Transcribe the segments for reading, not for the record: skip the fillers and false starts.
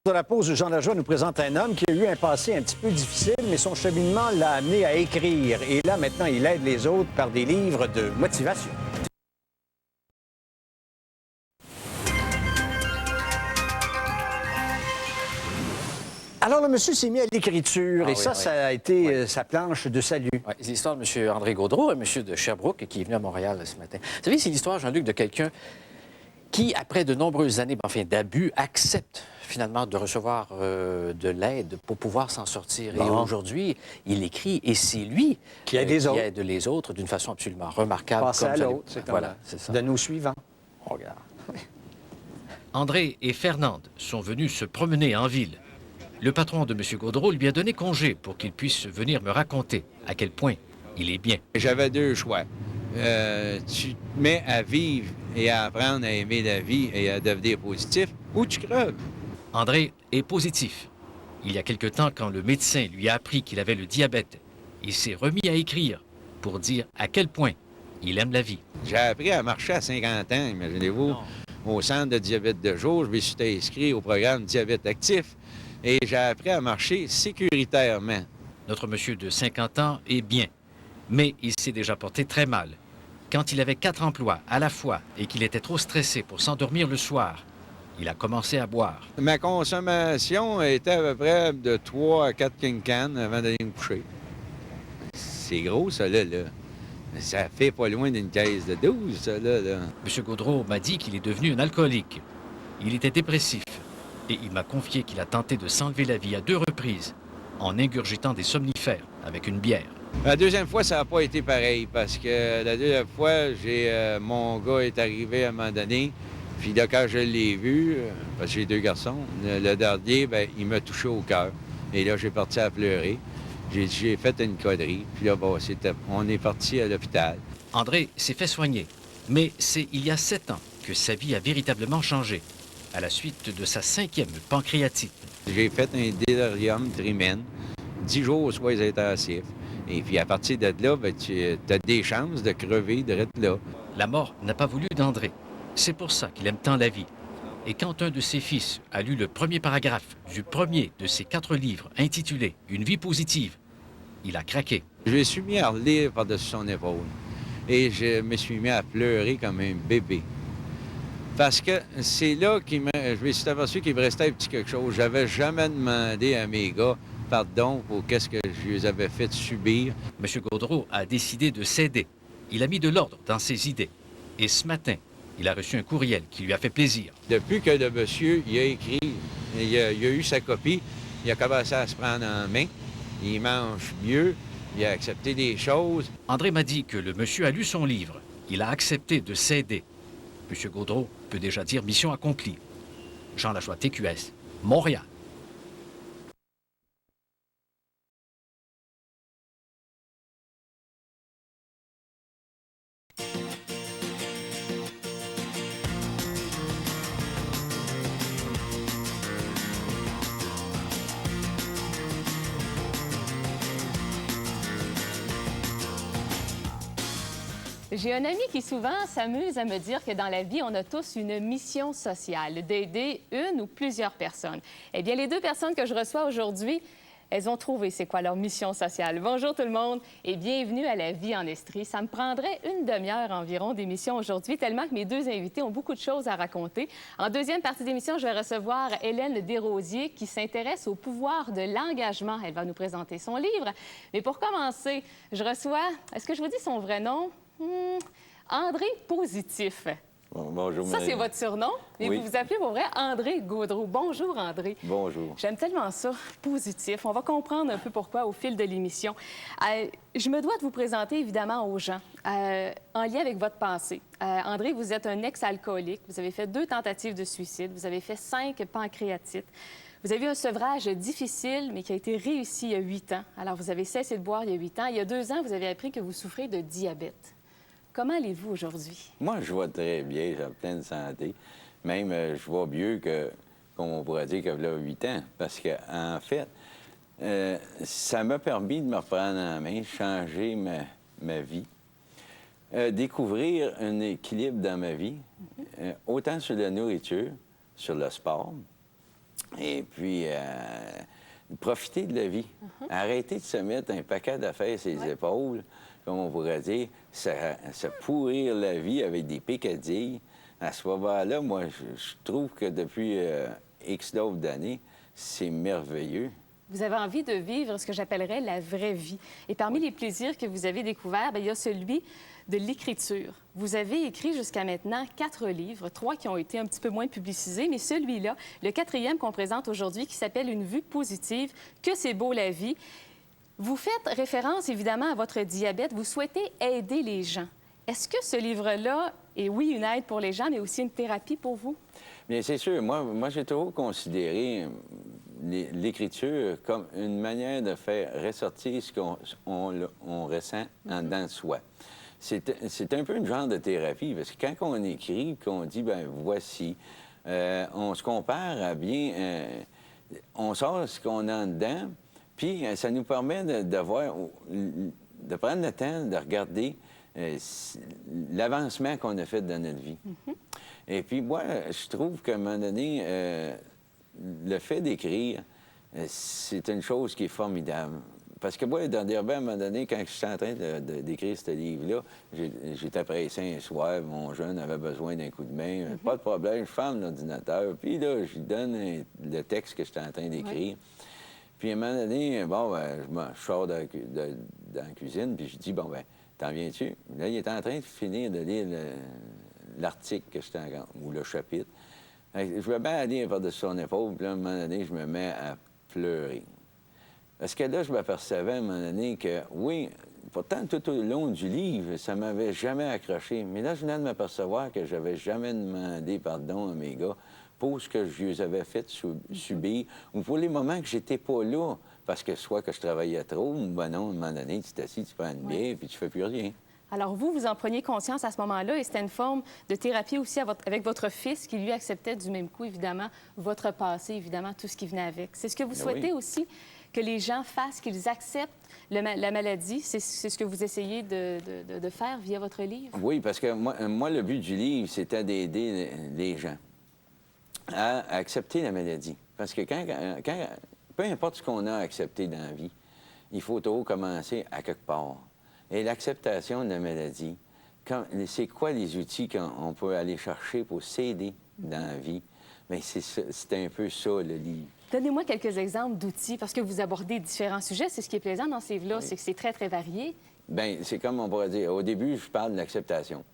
De la pause, Jean Lajoie nous présente un homme qui a eu un passé un petit peu difficile, mais son cheminement l'a amené à écrire. Et là, maintenant, il aide les autres par des livres de motivation. Alors, le monsieur s'est mis à l'écriture, ça a été sa planche de salut. Oui, c'est l'histoire de M. André Gaudreau, un monsieur de Sherbrooke qui est venu à Montréal ce matin. Vous savez, c'est l'histoire, Jean-Luc, de quelqu'un qui, après de nombreuses années d'abus, accepte finalement de recevoir de l'aide pour pouvoir s'en sortir. Et aujourd'hui, il écrit, et c'est lui qui aide les autres d'une façon absolument remarquable. Passer à l'autre, c'est voilà, c'est ça. De nos suivants. On regarde. André et Fernande sont venus se promener en ville. Le patron de M. Gaudreau lui a donné congé pour qu'il puisse venir me raconter à quel point il est bien. J'avais deux choix. Tu te mets à vivre et à apprendre à aimer la vie et à devenir positif, ou tu creves. André est positif. Il y a quelque temps, quand le médecin lui a appris qu'il avait le diabète, il s'est remis à écrire pour dire à quel point il aime la vie. J'ai appris à marcher à 50 ans, imaginez-vous, au centre de diabète de jour. Je me suis inscrit au programme Diabète actif et j'ai appris à marcher sécuritairement. Notre monsieur de 50 ans est bien, mais il s'est déjà porté très mal. Quand il avait 4 emplois à la fois et qu'il était trop stressé pour s'endormir le soir, il a commencé à boire. Ma consommation était à peu près de 3 à 4 King Can avant d'aller me coucher. C'est gros, ça, là. Ça fait pas loin d'une caisse de 12, ça, là. M. Gaudreau m'a dit qu'il est devenu un alcoolique. Il était dépressif et il m'a confié qu'il a tenté de s'enlever la vie à 2 reprises en ingurgitant des somnifères avec une bière. La deuxième fois, ça n'a pas été pareil parce que la deuxième fois, mon gars est arrivé à un moment donné. Puis là, quand je l'ai vu, parce que j'ai 2 garçons, le dernier, bien, il m'a touché au cœur. Et là, j'ai parti à pleurer. J'ai fait une connerie. Puis là, bon, on est parti à l'hôpital. André s'est fait soigner. Mais c'est il y a 7 ans que sa vie a véritablement changé, à la suite de sa 5e pancréatite. J'ai fait un délirium tremens, 10 jours aux soins intensifs. Et puis à partir de là, bien, tu as des chances de crever de là. La mort n'a pas voulu d'André. C'est pour ça qu'il aime tant la vie. Et quand un de ses fils a lu le premier paragraphe du premier de ses 4 livres intitulé « Une vie positive », il a craqué. Je me suis mis à relire par-dessus son épaule. Et je me suis mis à pleurer comme un bébé. Parce que c'est là je me suis aperçu qu'il me restait un petit quelque chose. J'avais jamais demandé à mes gars pardon pour qu'est-ce que je les avais fait subir. M. Gaudreau a décidé de céder. Il a mis de l'ordre dans ses idées. Et ce matin, il a reçu un courriel qui lui a fait plaisir. Depuis que le monsieur il a écrit, il a eu sa copie, il a commencé à se prendre en main. Il mange mieux, il a accepté des choses. André m'a dit que le monsieur a lu son livre. Il a accepté de céder. M. Gaudreau peut déjà dire mission accomplie. Jean Lajoie, TQS, Montréal. J'ai un ami qui souvent s'amuse à me dire que dans la vie, on a tous une mission sociale, d'aider une ou plusieurs personnes. Eh bien, les 2 personnes que je reçois aujourd'hui, elles ont trouvé c'est quoi leur mission sociale. Bonjour tout le monde et bienvenue à La Vie en Estrie. Ça me prendrait une demi-heure environ d'émission aujourd'hui, tellement que mes 2 invités ont beaucoup de choses à raconter. En deuxième partie d'émission, je vais recevoir Hélène Desrosiers qui s'intéresse au pouvoir de l'engagement. Elle va nous présenter son livre. Mais pour commencer, je reçois, est-ce que je vous dis son vrai nom? André Positif. Bonjour, ça, c'est votre surnom, mais oui. vous vous appelez pour vrai André Gaudreau. Bonjour, André. Bonjour. J'aime tellement ça, positif. On va comprendre un peu pourquoi au fil de l'émission. Je me dois de vous présenter, évidemment, aux gens, en lien avec votre passé. André, vous êtes un ex-alcoolique. Vous avez fait 2 tentatives de suicide. Vous avez fait 5 pancréatites. Vous avez eu un sevrage difficile, mais qui a été réussi il y a 8 ans. Alors, vous avez cessé de boire il y a 8 ans. Il y a 2 ans, vous avez appris que vous souffrez de diabète. Comment allez-vous aujourd'hui? Moi, je vais très bien, j'ai pleine santé. Même, je vais mieux que, comme on pourrait dire, qu'il y a 8 ans. Parce que, en fait, ça m'a permis de me reprendre en main, changer ma vie, découvrir un équilibre dans ma vie, autant sur la nourriture, sur le sport, Et puis, profiter de la vie. Arrêter de se mettre un paquet d'affaires sur les épaules, comme on pourrait dire, se pourrir la vie avec des pécadilles. À ce moment-là, moi, je trouve que depuis X nombre d'années, c'est merveilleux. Vous avez envie de vivre ce que j'appellerais la vraie vie. Et parmi les plaisirs que vous avez découverts, bien, il y a celui de l'écriture. Vous avez écrit jusqu'à maintenant 4 livres, 3 qui ont été un petit peu moins publicisés, mais celui-là, le 4e qu'on présente aujourd'hui, qui s'appelle « Une vue positive, que c'est beau la vie ». Vous faites référence, évidemment, à votre diabète. Vous souhaitez aider les gens. Est-ce que ce livre-là est, oui, une aide pour les gens, mais aussi une thérapie pour vous? Bien, c'est sûr. Moi j'ai toujours considéré l'écriture comme une manière de faire ressortir ce qu'on ressent en dedans de soi. C'est un peu une genre de thérapie, parce que quand on écrit, qu'on dit, ben voici, on se compare à bien... on sort ce qu'on a en dedans, puis ça nous permet de voir, de prendre le temps de regarder l'avancement qu'on a fait dans notre vie. Et puis moi, je trouve qu'à un moment donné, le fait d'écrire, c'est une chose qui est formidable. Parce que moi, dans des à un moment donné, quand je suis en train d'écrire ce livre-là, j'étais pressé un soir, mon jeune avait besoin d'un coup de main. Pas de problème, je ferme l'ordinateur, puis là, je lui donne le texte que j'étais en train d'écrire. Puis à un moment donné, bon, ben, je sors dans la cuisine, puis je dis, bon, ben, t'en viens-tu? Là, il est en train de finir de lire l'article que j'étais ou le chapitre. Je me mets à lire par-dessus son épaule, puis là, à un moment donné, je me mets à pleurer. Parce que là, je m'apercevais à un moment donné que, oui, pourtant, tout au long du livre, ça ne m'avait jamais accroché. Mais là, je venais de m'apercevoir que je n'avais jamais demandé pardon à mes gars pour ce que je les avais fait subir, ou pour les moments que j'étais pas là, parce que soit que je travaillais trop, ou ben non, à un moment donné, tu t'assis, tu prends une bière, puis tu fais plus rien. Alors vous en preniez conscience à ce moment-là, et c'était une forme de thérapie aussi avec votre fils, qui lui acceptait du même coup, évidemment, votre passé, évidemment, tout ce qui venait avec. C'est ce que vous souhaitez aussi, que les gens fassent, qu'ils acceptent la maladie? C'est ce que vous essayez de faire via votre livre? Oui, parce que moi le but du livre, c'était d'aider les gens à accepter la maladie. Parce que peu importe ce qu'on a accepté dans la vie, il faut toujours commencer à quelque part. Et l'acceptation de la maladie, c'est quoi les outils qu'on peut aller chercher pour s'aider dans la vie? Bien, c'est un peu ça, le livre. Donnez-moi quelques exemples d'outils, parce que vous abordez différents sujets. C'est ce qui est plaisant dans ces livres-là, c'est que c'est très, très varié. Bien, c'est comme on pourrait dire. Au début, je parle de l'acceptation.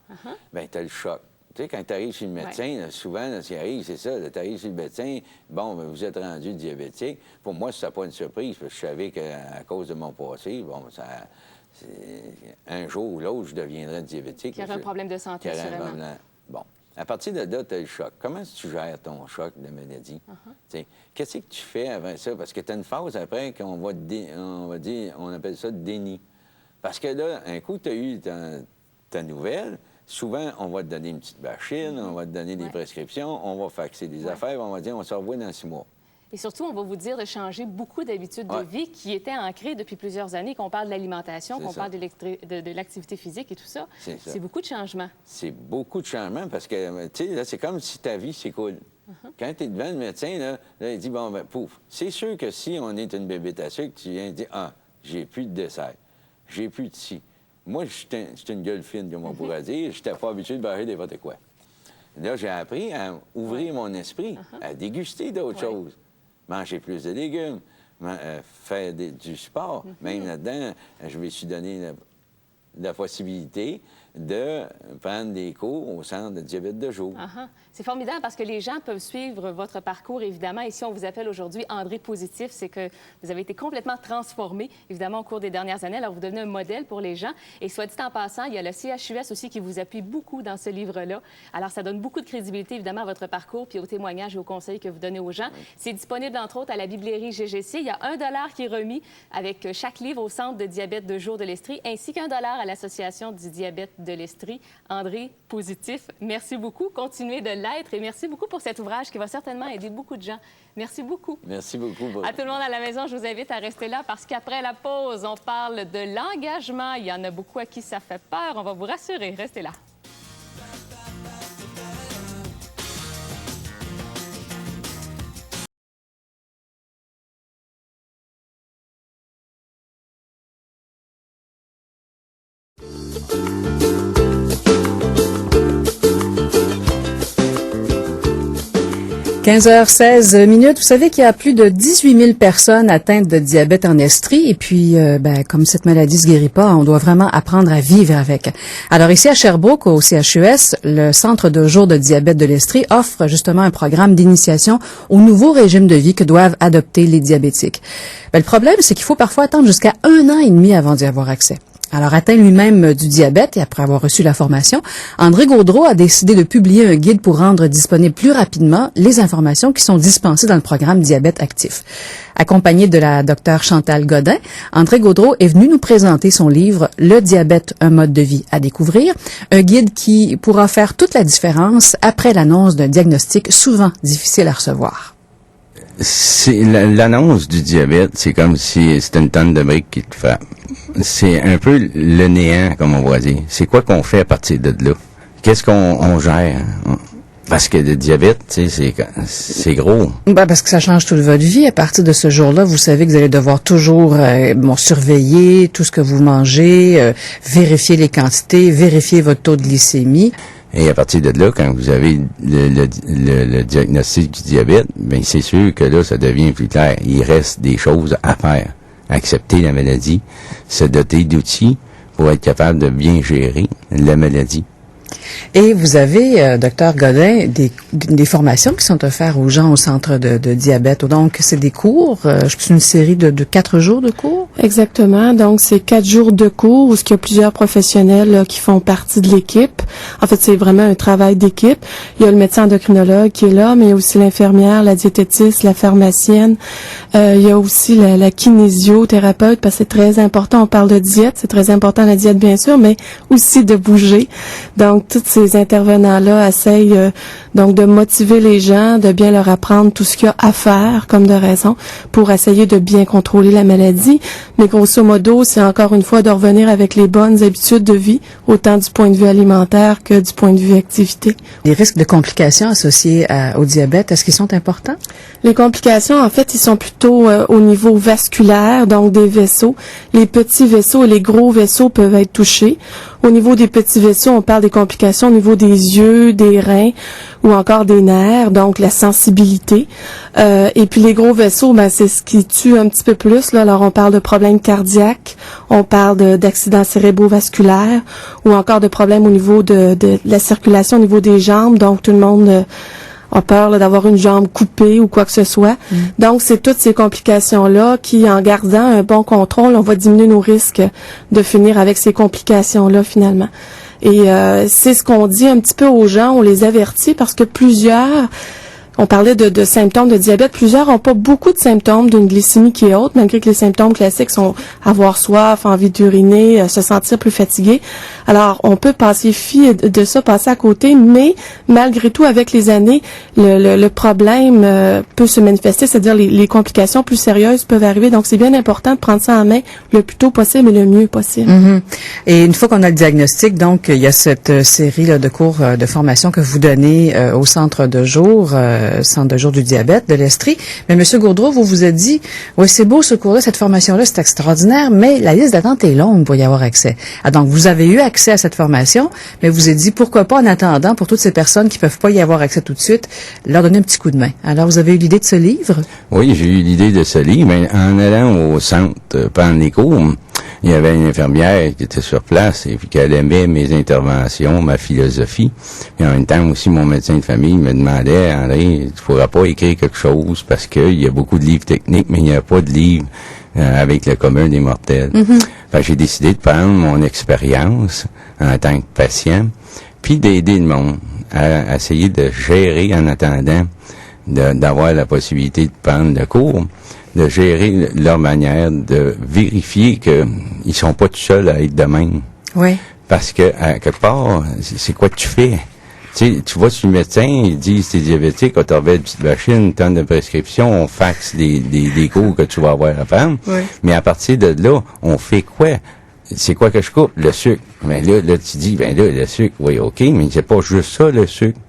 Bien, tu as le choc. Tu sais, quand tu arrives chez le médecin, là, souvent, là, ce qui arrive, c'est ça. Tu arrives chez le médecin, bon, bien, vous êtes rendu diabétique. Pour moi, ce n'est pas une surprise, parce que je savais qu'à cause de mon passé, bon, un jour ou l'autre, je deviendrais diabétique. Il y aurait un problème de santé, assurément. Bon. À partir de là, tu as le choc. Comment tu gères ton choc de maladie? Qu'est-ce que tu fais avant ça? Parce que tu as une phase après qu'on va dire, on appelle ça déni. Parce que là, un coup, tu as eu ta nouvelle, souvent, on va te donner une petite machine, on va te donner des prescriptions, on va faxer des affaires, on va dire, on se revoit dans 6 mois. Et surtout, on va vous dire de changer beaucoup d'habitudes de vie qui étaient ancrées depuis plusieurs années, qu'on parle de l'alimentation, qu'on parle de l'activité physique et tout ça. C'est beaucoup de changements. C'est beaucoup de changements parce que, tu sais, là, c'est comme si ta vie s'écoule. Quand tu es devant le médecin, là, il dit, bon, ben, pouf. C'est sûr que si on est une bébête à sucre, tu viens dire, ah, j'ai plus de dessert, j'ai plus de ci. Moi, j'étais une gueule fine, comme on pourrait dire. Je n'étais pas habitué de barrer n'importe quoi. Là, j'ai appris à ouvrir mon esprit, à déguster d'autres choses. Manger plus de légumes, faire du sport. Même là-dedans, je me suis donné la possibilité de prendre des cours au centre de diabète de jour. C'est formidable parce que les gens peuvent suivre votre parcours, évidemment. Et si on vous appelle aujourd'hui André Positif, c'est que vous avez été complètement transformé, évidemment, au cours des dernières années. Alors, vous devenez un modèle pour les gens. Et soit dit en passant, il y a le CHUS aussi qui vous appuie beaucoup dans ce livre-là. Alors, ça donne beaucoup de crédibilité, évidemment, à votre parcours, puis aux témoignages et aux conseils que vous donnez aux gens. C'est disponible, entre autres, à la bibliothèque GGC. Il y a $1 qui est remis avec chaque livre au Centre de diabète de jour de l'Estrie, ainsi qu'1 à l'Association du diabète de l'Estrie. André Positif, merci beaucoup. Continuez de l'être et merci beaucoup pour cet ouvrage qui va certainement aider beaucoup de gens. Merci beaucoup. Merci beaucoup. À tout le monde à la maison, je vous invite à rester là parce qu'après la pause, on parle de l'engagement. Il y en a beaucoup à qui ça fait peur. On va vous rassurer. Restez là. 15h16. Vous savez qu'il y a plus de 18 000 personnes atteintes de diabète en Estrie. Et puis, comme cette maladie se guérit pas, on doit vraiment apprendre à vivre avec. Alors ici à Sherbrooke, au CHUS, le Centre de jour de diabète de l'Estrie offre justement un programme d'initiation au nouveau régime de vie que doivent adopter les diabétiques. Le problème, c'est qu'il faut parfois attendre jusqu'à 1 an et demi avant d'y avoir accès. Alors, atteint lui-même du diabète et après avoir reçu la formation, André Gaudreau a décidé de publier un guide pour rendre disponible plus rapidement les informations qui sont dispensées dans le programme Diabète Actif. Accompagné de la docteure Chantal Godin, André Gaudreau est venu nous présenter son livre « Le diabète, un mode de vie à découvrir », un guide qui pourra faire toute la différence après l'annonce d'un diagnostic souvent difficile à recevoir. C'est l'annonce du diabète, c'est comme si c'était une tonne de briques qui te frappe. C'est un peu le néant, comme on va dire. C'est quoi qu'on fait à partir de là? Qu'est-ce qu'on gère? Parce que le diabète, tu sais, c'est gros. Parce que ça change toute votre vie. À partir de ce jour-là, vous savez que vous allez devoir toujours surveiller tout ce que vous mangez, vérifier les quantités, vérifier votre taux de glycémie. Et à partir de là, quand vous avez le diagnostic du diabète, ben c'est sûr que là, ça devient plus clair. Il reste des choses à faire. Accepter la maladie, se doter d'outils pour être capable de bien gérer la maladie. Et vous avez, docteur Godin, des formations qui sont offertes aux gens au centre de diabète. Donc, c'est des cours, c'est une série de 4 jours de cours? Exactement. Donc, c'est 4 jours de cours où il y a plusieurs professionnels là, qui font partie de l'équipe. En fait, c'est vraiment un travail d'équipe. Il y a le médecin endocrinologue qui est là, mais il y a aussi l'infirmière, la diététiste, la pharmacienne. Il y a aussi la kinésiothérapeute, parce que c'est très important. On parle de diète, c'est très important la diète, bien sûr, mais aussi de bouger. Donc, tous ces intervenants-là essayent donc de motiver les gens, de bien leur apprendre tout ce qu'il y a à faire comme de raison pour essayer de bien contrôler la maladie. Mais grosso modo, c'est encore une fois de revenir avec les bonnes habitudes de vie, autant du point de vue alimentaire que du point de vue activité. Les risques de complications associés au diabète, est-ce qu'ils sont importants? Les complications, en fait, ils sont plutôt au niveau vasculaire, donc des vaisseaux. Les petits vaisseaux et les gros vaisseaux peuvent être touchés. Au niveau des petits vaisseaux, on parle des complications au niveau des yeux, des reins ou encore des nerfs, donc la sensibilité. Et puis les gros vaisseaux, c'est ce qui tue un petit peu plus. Là. Alors on parle de problèmes cardiaques, on parle d'accidents cérébrovasculaires ou encore de problèmes au niveau de la circulation au niveau des jambes. Donc tout le monde a peur là, d'avoir une jambe coupée ou quoi que ce soit. Donc, c'est toutes ces complications-là qui, en gardant un bon contrôle, on va diminuer nos risques de finir avec ces complications-là, finalement. Et c'est ce qu'on dit un petit peu aux gens, on les avertit parce que plusieurs... On parlait de symptômes de diabète. Plusieurs n'ont pas beaucoup de symptômes d'une glycémie qui est haute, malgré que les symptômes classiques sont avoir soif, envie d'uriner, se sentir plus fatigué. Alors, on peut passer passer à côté, mais malgré tout, avec les années, le problème peut se manifester, c'est-à-dire les complications plus sérieuses peuvent arriver. Donc, c'est bien important de prendre ça en main le plus tôt possible et le mieux possible. Mm-hmm. Et une fois qu'on a le diagnostic, donc, il y a cette série là, de cours de formation que vous donnez au centre de jour, centre de jour du diabète de l'Estrie. Mais M. Gaudreau, vous vous êtes dit, oui, c'est beau ce cours-là, cette formation-là, c'est extraordinaire, mais la liste d'attente est longue pour y avoir accès. Ah, donc, vous avez eu accès à cette formation, mais vous êtes dit, pourquoi pas en attendant, pour toutes ces personnes qui peuvent pas y avoir accès tout de suite, leur donner un petit coup de main. Alors, vous avez eu l'idée de ce livre? Oui, j'ai eu l'idée de ce livre, mais en allant au centre pendant les cours, il y avait une infirmière qui était sur place et puis qu'elle aimait mes interventions, ma philosophie. Et en même temps aussi, mon médecin de famille me demandait, André, tu pourras pas écrire quelque chose parce qu'il y a beaucoup de livres techniques, mais il n'y a pas de livres avec le commun des mortels. Mm-hmm. Fait que j'ai décidé de prendre mon expérience en tant que patient, puis d'aider le monde à essayer de gérer en attendant d'avoir la possibilité de prendre le cours, de gérer leur manière de vérifier qu'ils sont pas tout seuls à être de même. Oui. Parce que, à quelque part, c'est quoi que tu fais? Tu vas chez le médecin, il dit t'es diabétique, on t'envoie une petite machine, une tonne de prescriptions, on faxe des cours que tu vas avoir à prendre. Oui. Mais à partir de là, on fait quoi? C'est quoi que je coupe? Le sucre. Mais là, tu dis, le sucre, oui, OK, mais c'est pas juste ça, le sucre.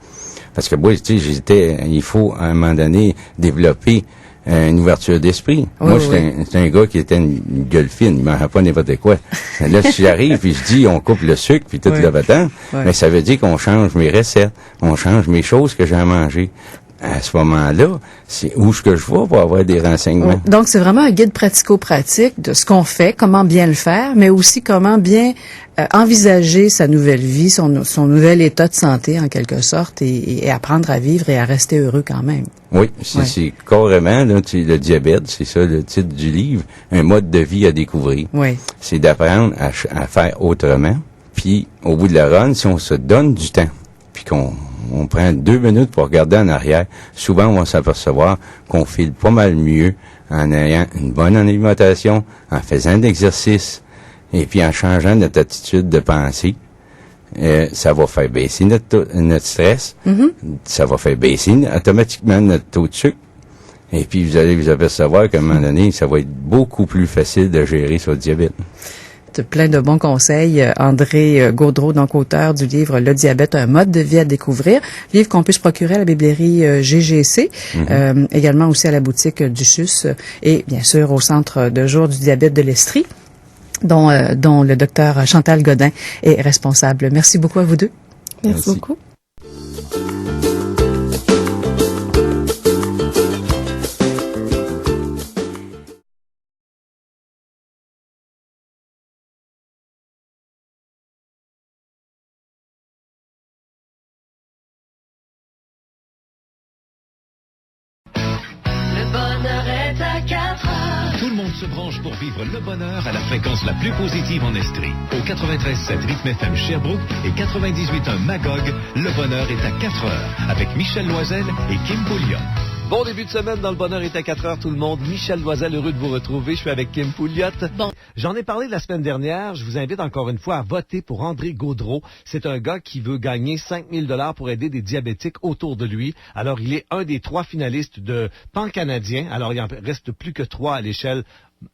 Parce que moi, il faut, à un moment donné, développer une ouverture d'esprit. Oui, Moi, oui. j'étais un gars qui était une gueule fine, il mangeait pas n'importe quoi. Là, si j'arrive puis je dis, on coupe le sucre puis tout Oui. le battant, Oui. mais ça veut dire qu'on change mes recettes, on change mes choses que j'ai à manger. À ce moment-là, c'est où est-ce que je vais pour avoir des renseignements. Donc, c'est vraiment un guide pratico-pratique de ce qu'on fait, comment bien le faire, mais aussi comment bien envisager sa nouvelle vie, son nouvel état de santé, en quelque sorte, et apprendre à vivre et à rester heureux quand même. Oui, c'est carrément, là, le diabète, c'est ça le titre du livre, un mode de vie à découvrir. Oui. C'est d'apprendre à faire autrement. Puis, au bout de la run, si on se donne du temps, puis qu'on prend 2 minutes pour regarder en arrière, souvent on va s'apercevoir qu'on file pas mal mieux en ayant une bonne alimentation, en faisant de l'exercice, et puis en changeant notre attitude de pensée. Ça va faire baisser notre stress, ça va faire baisser automatiquement notre taux de sucre, et puis vous allez vous apercevoir qu'à un moment donné, ça va être beaucoup plus facile de gérer son diabète. Plein de bons conseils. André Gaudreau, donc auteur du livre Le diabète, un mode de vie à découvrir. Livre qu'on peut se procurer à la biblairie GGC, également aussi à la boutique du CHUS et bien sûr au Centre de jour du diabète de l'Estrie, dont le docteur Chantal Godin est responsable. Merci beaucoup à vous deux. Merci beaucoup. Tout le monde se branche pour vivre le bonheur à la fréquence la plus positive en Estrie. Au 93.7 Rythme FM Sherbrooke et 98.1 Magog, le bonheur est à 4 heures avec Michel Loisel et Kim Pouliot. Bon début de semaine dans le bonheur est à 4 heures tout le monde. Michel Loisel, heureux de vous retrouver. Je suis avec Kim Pouliot. Bon. J'en ai parlé la semaine dernière. Je vous invite encore une fois à voter pour André Gaudreau. C'est un gars qui veut gagner 5 000 $ pour aider des diabétiques autour de lui. Alors, il est un des 3 finalistes de pan-canadien. Alors, il en reste plus que 3 à l'échelle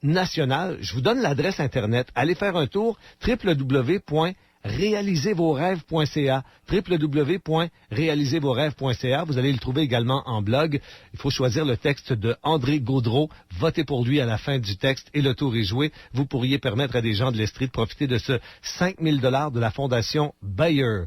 nationale. Je vous donne l'adresse Internet. Allez faire un tour, www.réalisezvosrêves.ca, www.réalisezvosrêves.ca. Vous allez le trouver également en blog. Il faut choisir le texte de André Gaudreau. Votez pour lui à la fin du texte et le tour est joué. Vous pourriez permettre à des gens de l'Estrie de profiter de ce 5 000 $ de la Fondation Bayer.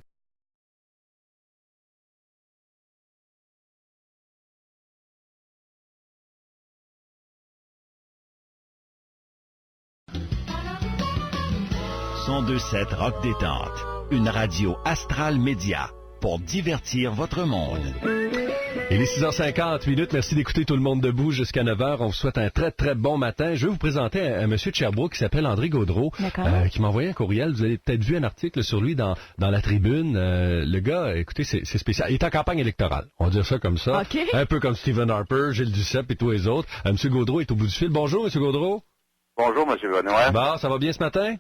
.7 Rock Détente, une radio Astral Média pour divertir votre monde. Il est 6h50. Merci d'écouter Tout le monde debout jusqu'à 9h. On vous souhaite un très, très bon matin. Je vais vous présenter un monsieur de Sherbrooke qui s'appelle André Gaudreau, qui m'a envoyé un courriel. Vous avez peut-être vu un article sur lui dans la Tribune. Le gars, écoutez, c'est spécial. Il est en campagne électorale. On va dire ça comme ça. Okay. Un peu comme Stephen Harper, Gilles Duceppe et tous les autres. Monsieur Gaudreau est au bout du fil. Bonjour, monsieur Gaudreau. Bonjour, monsieur Benoît. Bon, ça va bien ce matin?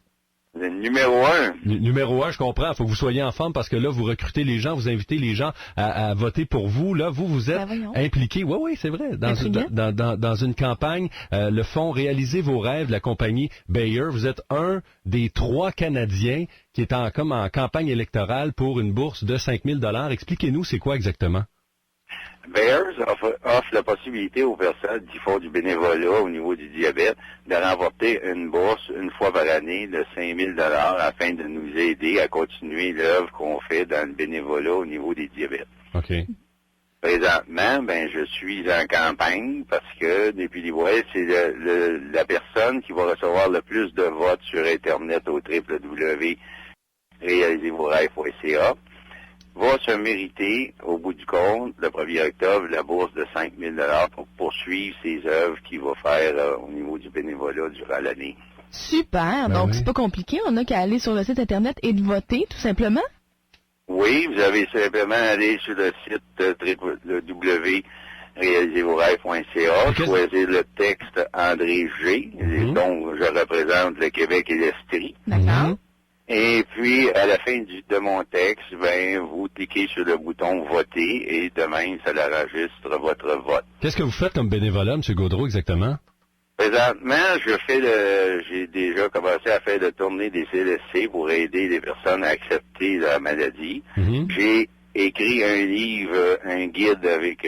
Le numéro 1. Numéro 1, je comprends. Il faut que vous soyez en forme parce que là, vous recrutez les gens, vous invitez les gens à voter pour vous. Là, vous êtes impliqué. Oui, c'est vrai. Dans une campagne, le fonds Réalisez vos rêves, la compagnie Bayer. Vous êtes un des 3 Canadiens qui est en campagne électorale pour une bourse de 5 000 $. Expliquez-nous, c'est quoi exactement? Bayers offre la possibilité aux personnes qui font du bénévolat au niveau du diabète de remporter une bourse une fois par année de 5 000 $ afin de nous aider à continuer l'œuvre qu'on fait dans le bénévolat au niveau des diabètes. OK. Présentement, je suis en campagne parce que depuis les mois, c'est la personne qui va recevoir le plus de votes sur Internet au www.réalisezvosrêves.ca va se mériter, au bout du compte, le 1er octobre, la bourse de 5 000 $ pour poursuivre ses œuvres qu'il va faire au niveau du bénévolat durant l'année. Super! Donc, c'est pas compliqué. On n'a qu'à aller sur le site Internet et de voter, tout simplement? Oui, vous avez simplement à aller sur le site www.réalisezvosrêves.ca, choisir le texte André G, dont je représente le Québec et l'Estrie. D'accord. Et puis, à la fin de mon texte, vous cliquez sur le bouton « Voter » et de même, ça enregistre votre vote. Qu'est-ce que vous faites comme bénévolat, M. Gaudreau, exactement? Présentement, j'ai déjà commencé à faire le tournée des CLSC pour aider les personnes à accepter la maladie. J'ai écrit un livre, un guide avec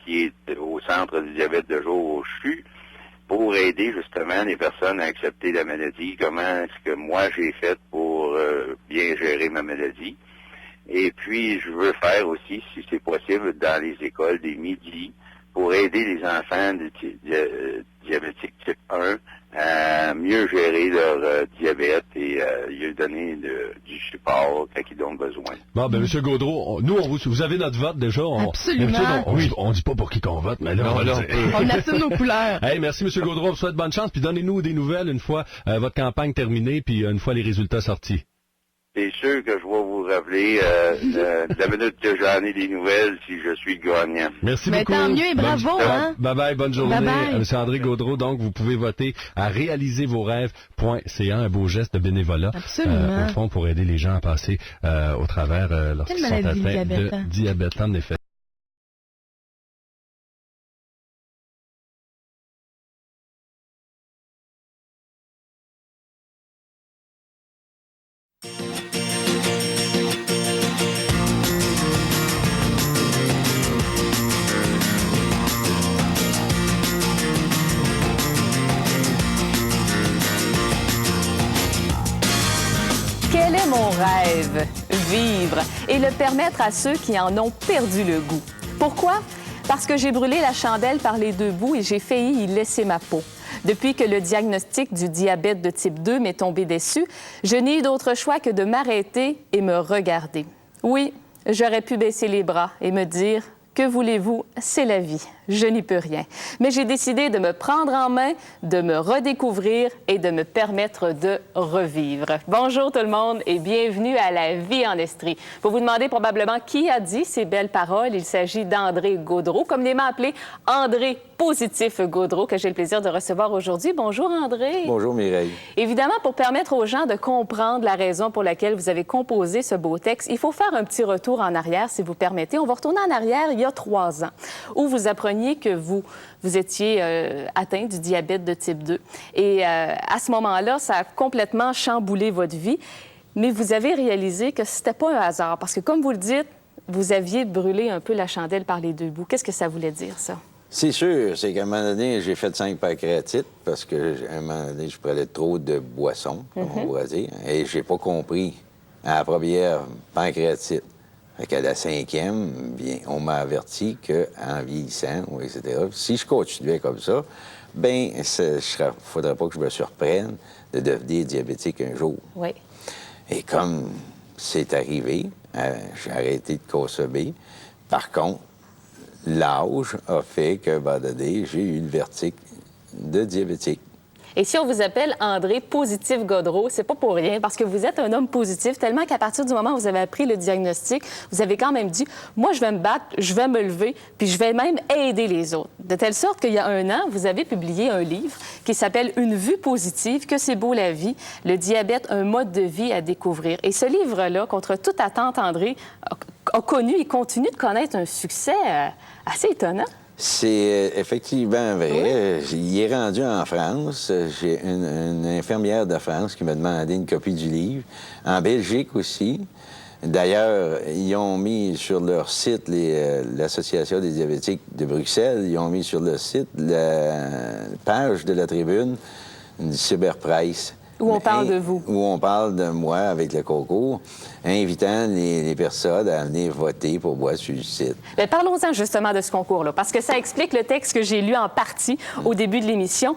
qui est au Centre du diabète de jour au CHU, pour aider justement les personnes à accepter la maladie, comment est-ce que moi j'ai fait pour bien gérer ma maladie. Et puis, je veux faire aussi, si c'est possible, dans les écoles des midis, pour aider les enfants diabétiques type 1 à mieux gérer leur diabète et lui donner du support quand ils ont besoin. Bon, ben, M. Gaudreau, nous, vous avez notre vote déjà. Absolument. On dit pas pour qui qu'on vote, mais là, on assume nos couleurs. Hey, merci, M. Gaudreau. On vous souhaite bonne chance, puis donnez-nous des nouvelles une fois votre campagne terminée, puis une fois les résultats sortis. C'est sûr que je vais vous rappeler la minute que j'en ai des nouvelles si je suis gagnant. Merci beaucoup. Tant mieux et bravo, hein? Bye-bye, bonne journée. Bye-bye. M. André Gaudreau, donc, vous pouvez voter à réaliservosrêves.ca, un beau geste de bénévolat. Absolument. Au fond, pour aider les gens à passer au travers lorsqu'ils sont atteints de diabète, en effet. Quel est mon rêve? Vivre et le permettre à ceux qui en ont perdu le goût. Pourquoi? Parce que j'ai brûlé la chandelle par les deux bouts et j'ai failli y laisser ma peau. Depuis que le diagnostic du diabète de type 2 m'est tombé dessus, je n'ai eu d'autre choix que de m'arrêter et me regarder. Oui, j'aurais pu baisser les bras et me dire « Que voulez-vous? C'est la vie. Je n'y peux rien. » Mais j'ai décidé de me prendre en main, de me redécouvrir et de me permettre de revivre. Bonjour tout le monde et bienvenue à La Vie en Estrie. Vous vous demandez probablement qui a dit ces belles paroles. Il s'agit d'André Gaudreau, communément appelé André Positif Gaudreau, que j'ai le plaisir de recevoir aujourd'hui. Bonjour André. Bonjour Mireille. Évidemment, pour permettre aux gens de comprendre la raison pour laquelle vous avez composé ce beau texte, il faut faire un petit retour en arrière, si vous permettez. On va retourner en arrière il y a 3 ans, où vous appreniez que vous étiez atteint du diabète de type 2. Et à ce moment-là, ça a complètement chamboulé votre vie. Mais vous avez réalisé que c'était pas un hasard, parce que comme vous le dites, vous aviez brûlé un peu la chandelle par les deux bouts. Qu'est-ce que ça voulait dire, ça? C'est sûr, c'est qu'à un moment donné, j'ai fait 5 pancréatites parce qu'à un moment donné, je prenais trop de boissons, comme on pourrait dire, et j'ai pas compris à la première pancréatite. Fait qu'à la 5e, bien, on m'a averti qu'en vieillissant, etc., si je continuais comme ça, bien, faudrait pas que je me surprenne de devenir diabétique un jour. Oui. Et comme c'est arrivé, j'ai arrêté de consommer. Par contre, l'âge a fait qu'à un moment donné, j'ai eu une vertige de diabétique. Et si on vous appelle André Positif Gaudreau, c'est pas pour rien, parce que vous êtes un homme positif, tellement qu'à partir du moment où vous avez appris le diagnostic, vous avez quand même dit « Moi, je vais me battre, je vais me lever, puis je vais même aider les autres. » De telle sorte qu'il y a 1 an, vous avez publié un livre qui s'appelle « Une vue positive, que c'est beau la vie, le diabète, un mode de vie à découvrir ». Et ce livre-là, contre toute attente, André, a connu et continue de connaître un succès assez étonnant. C'est effectivement vrai. Oui. Il est rendu en France. J'ai une infirmière de France qui m'a demandé une copie du livre. En Belgique aussi. D'ailleurs, ils ont mis sur leur site, l'Association des diabétiques de Bruxelles, ils ont mis sur le site la page de la tribune du Cyberpresse. Où on parle de vous. Où on parle de moi avec le concours, invitant les personnes à venir voter pour moi sur le site. Bien, parlons-en justement de ce concours-là, parce que ça explique le texte que j'ai lu en partie au début de l'émission.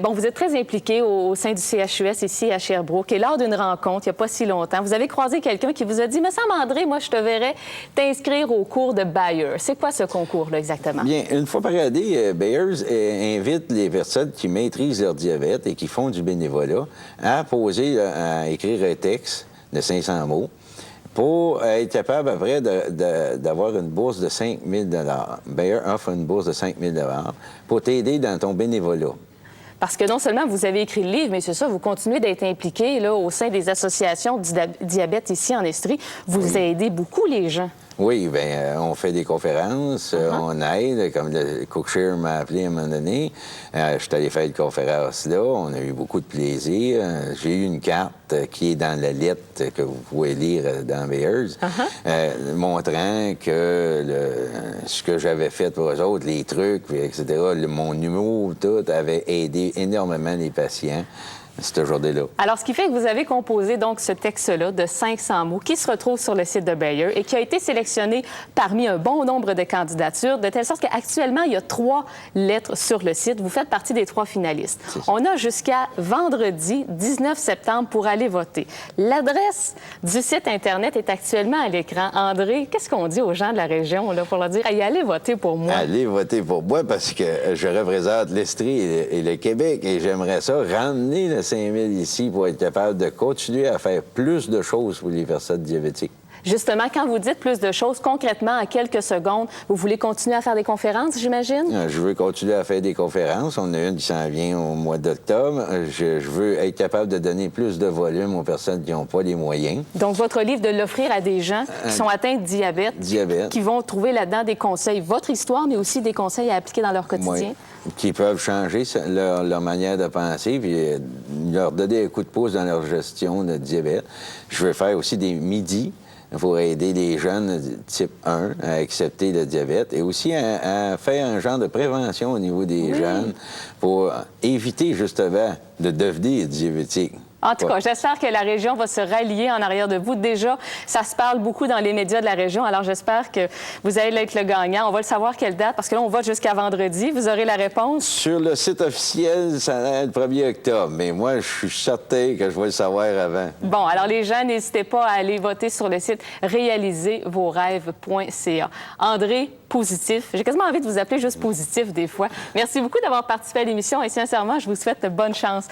Bon, vous êtes très impliqué au sein du CHUS ici à Sherbrooke, et lors d'une rencontre, il n'y a pas si longtemps, vous avez croisé quelqu'un qui vous a dit « Me semble, André, moi, je te verrais t'inscrire au cours de Bayer ». C'est quoi ce concours-là exactement? Bien, une fois par année, Bayers invite les personnes qui maîtrisent leur diabète et qui font du bénévolat à écrire un texte de 500 mots pour être capable, après, d'avoir une bourse de 5 000 Bayer offre une bourse de 5 000 pour t'aider dans ton bénévolat. Parce que non seulement vous avez écrit le livre, mais c'est ça, vous continuez d'être impliqué là, au sein des associations du diabète ici en Estrie. Vous aidez beaucoup les gens. Oui, bien, on fait des conférences, on aide, comme le Cookshare m'a appelé à un moment donné. Je suis allé faire une conférence là, on a eu beaucoup de plaisir. J'ai eu une carte qui est dans la lettre que vous pouvez lire dans Bears, montrant que ce que j'avais fait pour eux autres, les trucs, etc., mon humour, tout, avait aidé énormément les patients. Cette journée-là. Alors, ce qui fait que vous avez composé donc ce texte-là de 500 mots qui se retrouve sur le site de Bayer et qui a été sélectionné parmi un bon nombre de candidatures, de telle sorte qu'actuellement, il y a 3 lettres sur le site. Vous faites partie des 3 finalistes. On a jusqu'à vendredi 19 septembre pour aller voter. L'adresse du site Internet est actuellement à l'écran. André, qu'est-ce qu'on dit aux gens de la région là, pour leur dire hey, « Allez voter pour moi ». Allez voter pour moi parce que je représente l'Estrie et le Québec et j'aimerais ça ramener le 5000 ici pour être capable de continuer à faire plus de choses pour les personnes diabétiques. Justement, quand vous dites plus de choses, concrètement, en quelques secondes, vous voulez continuer à faire des conférences, j'imagine? Je veux continuer à faire des conférences. On a une qui s'en vient au mois d'octobre. Je veux être capable de donner plus de volume aux personnes qui n'ont pas les moyens. Donc, votre livre, de l'offrir à des gens qui sont atteints de diabète, qui vont trouver là-dedans des conseils, votre histoire, mais aussi des conseils à appliquer dans leur quotidien. Oui. Qui peuvent changer leur manière de penser puis leur donner un coup de pouce dans leur gestion de diabète. Je veux faire aussi des midis pour aider les jeunes type 1 à accepter le diabète et aussi à faire un genre de prévention au niveau des jeunes pour éviter justement de devenir diabétique. En tout cas, j'espère que la région va se rallier en arrière de vous. Déjà, ça se parle beaucoup dans les médias de la région, alors j'espère que vous allez être le gagnant. On va le savoir quelle date, parce que là, on vote jusqu'à vendredi. Vous aurez la réponse. Sur le site officiel, ça va être le 1er octobre, mais moi, je suis certain que je vais le savoir avant. Bon, alors les gens, n'hésitez pas à aller voter sur le site réalisezvosrêves.ca. André, Positif. J'ai quasiment envie de vous appeler juste Positif des fois. Merci beaucoup d'avoir participé à l'émission et sincèrement, je vous souhaite bonne chance.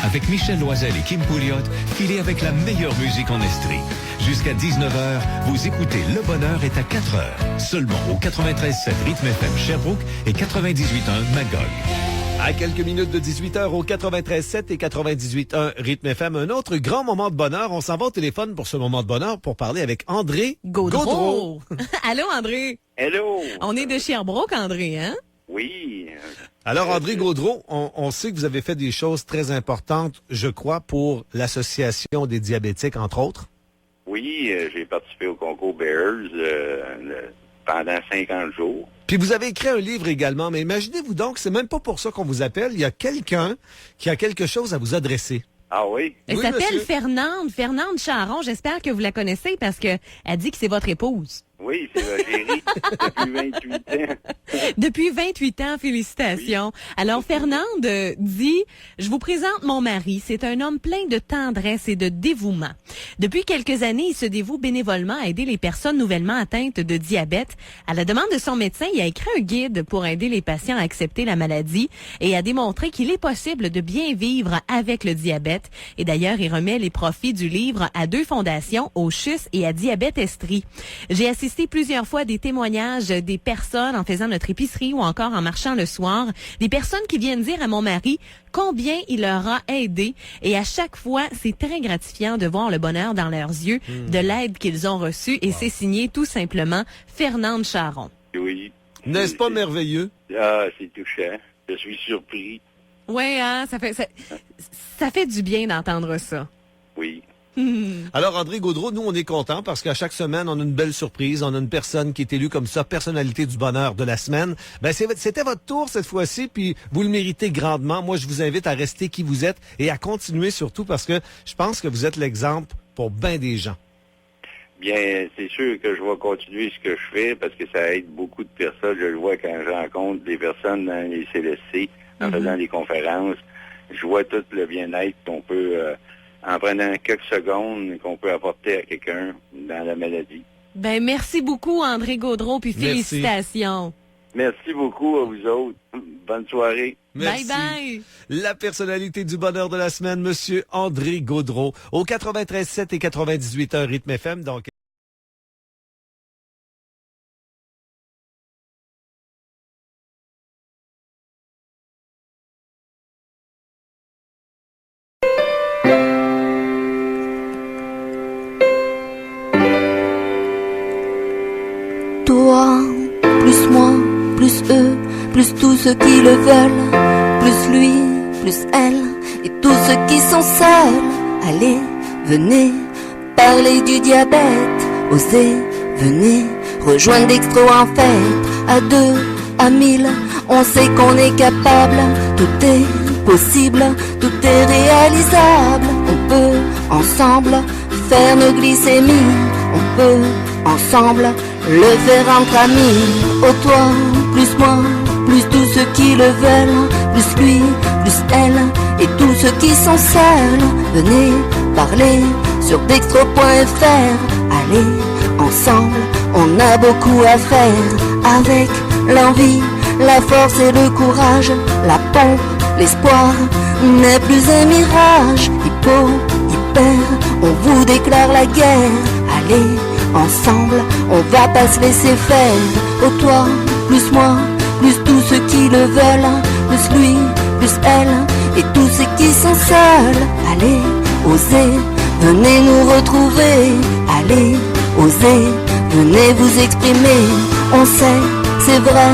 Avec Michel Loisel et Kim Pouliot, filez avec la meilleure musique en Estrie. Jusqu'à 19h, vous écoutez Le Bonheur est à 4h. Seulement au 93.7 Rythme FM Sherbrooke et 98.1 Magog. À quelques minutes de 18h au 93.7 et 98.1 Rythme FM, un autre grand moment de bonheur. On s'en va au téléphone pour ce moment de bonheur pour parler avec André Gaudreau. Allô, André. Hello. On est de Sherbrooke, André, hein? Oui. Alors, André Gaudreau, on sait que vous avez fait des choses très importantes, je crois, pour l'Association des diabétiques, entre autres. Oui, j'ai participé au concours Bears pendant 50 jours. Puis vous avez écrit un livre également, mais imaginez-vous donc, c'est même pas pour ça qu'on vous appelle. Il y a quelqu'un qui a quelque chose à vous adresser. Ah oui? Elle s'appelle Fernande Charon. J'espère que vous la connaissez parce qu'elle dit que c'est votre épouse. Oui, c'est Valérie, depuis 28 ans. Depuis 28 ans, félicitations. Oui. Alors, Fernande dit, je vous présente mon mari. C'est un homme plein de tendresse et de dévouement. Depuis quelques années, il se dévoue bénévolement à aider les personnes nouvellement atteintes de diabète. À la demande de son médecin, il a écrit un guide pour aider les patients à accepter la maladie et à démontrer qu'il est possible de bien vivre avec le diabète. Et d'ailleurs, il remet les profits du livre à 2 fondations, au CHUS et à Diabète Estrie. J'ai assisté plusieurs fois des témoignages des personnes en faisant notre épicerie ou encore en marchant le soir, des personnes qui viennent dire à mon mari combien il leur a aidé et à chaque fois, c'est très gratifiant de voir le bonheur dans leurs yeux de l'aide qu'ils ont reçue et c'est signé tout simplement Fernande Charon. Oui. N'est-ce pas merveilleux? Ah, c'est touchant. Je suis surpris. Oui, hein, ça fait du bien d'entendre ça. Oui. Alors, André Gaudreau, nous, on est contents parce qu'à chaque semaine, on a une belle surprise. On a une personne qui est élue comme ça, personnalité du bonheur de la semaine. Ben, c'était votre tour cette fois-ci, puis vous le méritez grandement. Moi, je vous invite à rester qui vous êtes et à continuer surtout parce que je pense que vous êtes l'exemple pour bien des gens. Bien, c'est sûr que je vais continuer ce que je fais parce que ça aide beaucoup de personnes. Je le vois quand je rencontre des personnes dans les CLSC, en faisant des conférences. Je vois tout le bien-être qu'on peut... en prenant quelques secondes qu'on peut apporter à quelqu'un dans la maladie. Ben merci beaucoup, André Gaudreau, puis félicitations. Merci beaucoup à vous autres. Bonne soirée. Merci. Bye-bye. La personnalité du bonheur de la semaine, Monsieur André Gaudreau, au 93.7 et 98.1 Rythme FM. Donc, Toi, plus moi, plus eux, plus tous ceux qui le veulent, plus lui, plus elle, et tous ceux qui sont seuls. Allez, venez, parler du diabète, osez, venez, rejoindre Dextro en fête. À 2, à 1000, on sait qu'on est capable, tout est possible, tout est réalisable. On peut, ensemble, faire nos glycémies, on peut, ensemble, le faire entre amis. Oh toi, plus moi, plus tous ceux qui le veulent, plus lui, plus elle, et tous ceux qui sont seuls. Venez parler sur dextro.fr. Allez, ensemble, on a beaucoup à faire. Avec l'envie, la force et le courage, la pompe, l'espoir n'est plus un mirage. Hypo, hyper, on vous déclare la guerre. Allez, ensemble, on va pas se laisser faire. Oh toi, plus moi, plus tous ceux qui le veulent, plus lui, plus elle, et tous ceux qui sont seuls. Allez, osez, venez nous retrouver. Allez, osez, venez vous exprimer. On sait, c'est vrai,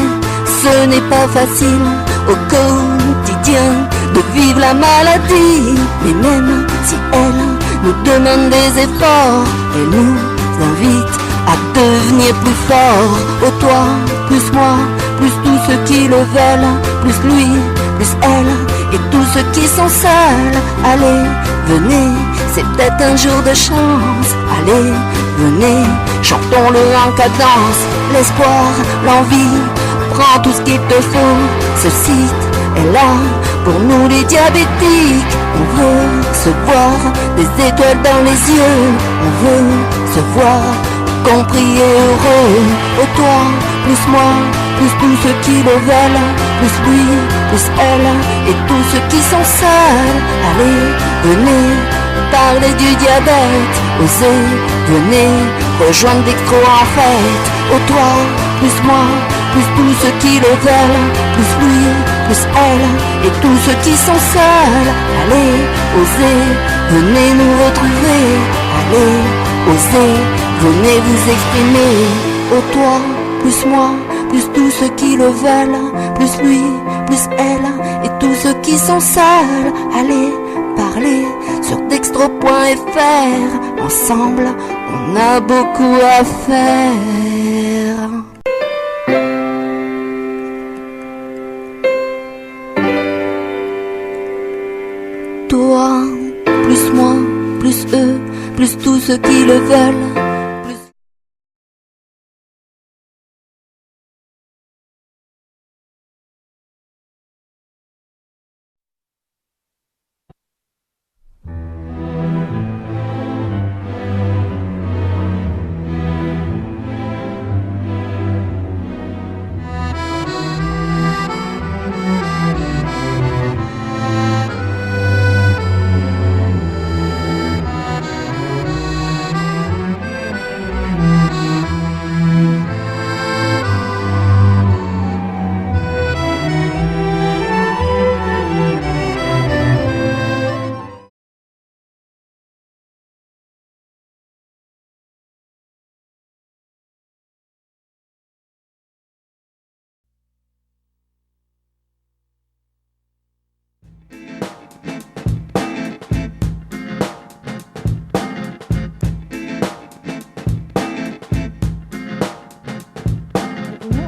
ce n'est pas facile au quotidien de vivre la maladie. Mais même si elle nous demande des efforts, elle nous invite à devenir plus fort. Oh toi, plus moi, plus tous ceux qui le veulent, plus lui, plus elle, et tous ceux qui sont seuls. Allez, venez, c'est peut-être un jour de chance. Allez, venez, chantons-le en cadence. L'espoir, l'envie, prends tout ce qu'il te faut. Ce site est là pour nous les diabétiques. On veut se voir des étoiles dans les yeux. On veut se voir compris et heureux. Oh toi, plus moi, plus tous ceux qui le veulent, plus lui, plus elle, et tous ceux qui sont seuls. Allez, venez, parler du diabète, osez, venez, rejoindre Dextro en fête. Oh toi, plus moi, plus tous ceux qui le veulent, plus lui, plus elle, et tous ceux qui sont seuls. Allez, osez, venez nous retrouver. Allez, osez, venez vous exprimer. Oh toi, plus moi, plus tous ceux qui le veulent, plus lui, plus elle, et tous ceux qui sont seuls. Allez, parler sur dextro.fr. Ensemble, on a beaucoup à faire. Toi, plus moi, plus eux, plus tous ceux qui le veulent.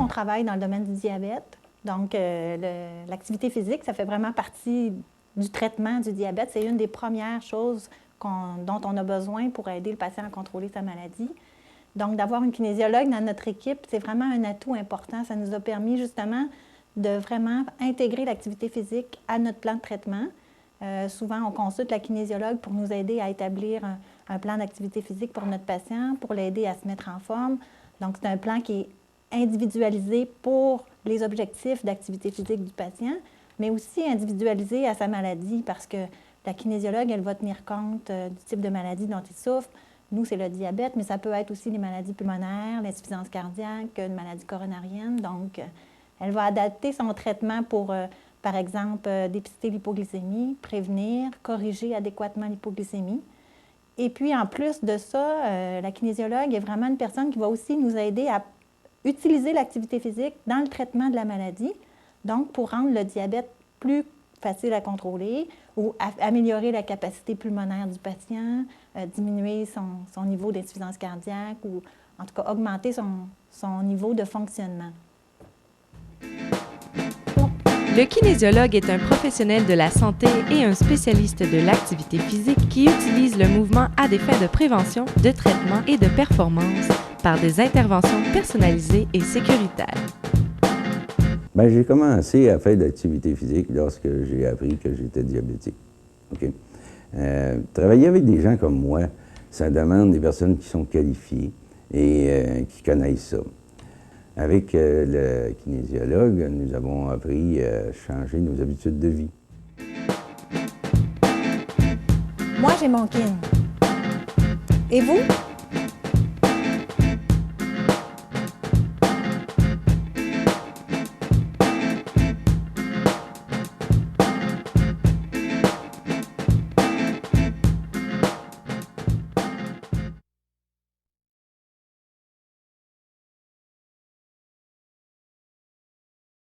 Travaille dans le domaine du diabète. Donc, l'activité physique, ça fait vraiment partie du traitement du diabète. C'est une des premières choses dont on a besoin pour aider le patient à contrôler sa maladie. Donc, d'avoir une kinésiologue dans notre équipe, c'est vraiment un atout important. Ça nous a permis justement de vraiment intégrer l'activité physique à notre plan de traitement. Souvent, on consulte la kinésiologue pour nous aider à établir un plan d'activité physique pour notre patient, pour l'aider à se mettre en forme. Donc, c'est un plan qui est individualisé pour les objectifs d'activité physique du patient. mais aussi individualisé à sa maladie parce que la kinésiologue, elle va tenir compte du type de maladie dont il souffre. Nous, c'est le diabète, mais ça peut être aussi les maladies pulmonaires, l'insuffisance cardiaque, une maladie coronarienne. Donc, elle va adapter son traitement pour, par exemple, dépister l'hypoglycémie, prévenir, corriger adéquatement l'hypoglycémie. Et puis, en plus de ça, la kinésiologue est vraiment une personne qui va aussi nous aider à utiliser l'activité physique dans le traitement de la maladie, donc pour rendre le diabète plus facile à contrôler ou améliorer la capacité pulmonaire du patient, diminuer son niveau d'insuffisance cardiaque ou en tout cas augmenter son niveau de fonctionnement. Le kinésiologue est un professionnel de la santé et un spécialiste de l'activité physique qui utilise le mouvement à des fins de prévention, de traitement et de performance par des interventions personnalisées et sécuritaires. Ben, j'ai commencé à faire de l'activité physique lorsque j'ai appris que j'étais diabétique. Okay? Travailler avec des gens comme moi, ça demande des personnes qui sont qualifiées et qui connaissent ça. Avec le kinésiologue, nous avons appris à changer nos habitudes de vie. Moi, j'ai mon kin. Et vous?